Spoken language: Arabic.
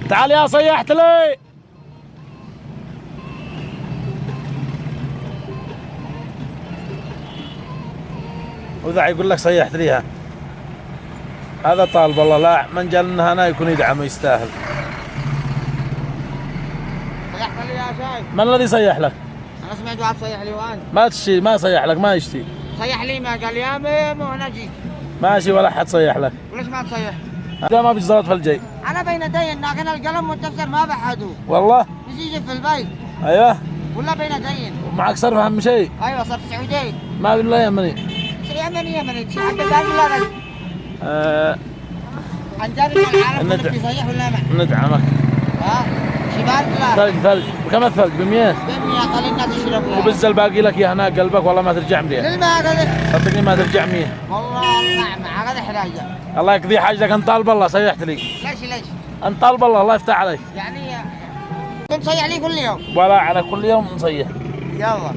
تعال يا صيحت لي. وذا يقول لك صيحت ليها. هذا طالب والله، لا من جال انها هنا يكون يدعم ويستاهل. صيحت لي يا شايف. من الذي صيح لك؟ انا سمعت واحد صيح لي وان. ما تشتي، ما صيح لك، ما يشتي. صيح لي ما قال يا ميم وانا جيت. ماشي ولا حد صيح لك. وليش ما تصيح؟ هذا ما بيجي زلط في الجاي. انا بين يدي لكن القلم والدفتر ما بحدوا. والله؟ يجي في البيت. ايوه؟ ولا بين يدي. معك صرف اهم شيء؟ ايوه صرف سعودي. ما بالله يمني. يمني شي حتى قال ولا غير. عن جانب العالم كله بيصيح ولا ما؟ ندعمك. ها؟ شباب لا. ثلج بكم الثلج؟ ب 100؟ ب 100 خلي الناس يشربوا. وبالزل باقي لك يا هناك قلبك والله ما ترجع 100. للماء هذا. صدقني ما ترجع 100. والله النعمة هذا حراجة. الله يقضي حاجتك، انت طالب الله صيحت لي. ليش؟ انت طالب الله يفتح عليك. يعني كنت صيح لي كل يوم. ولا على كل يوم نصيح. يلا.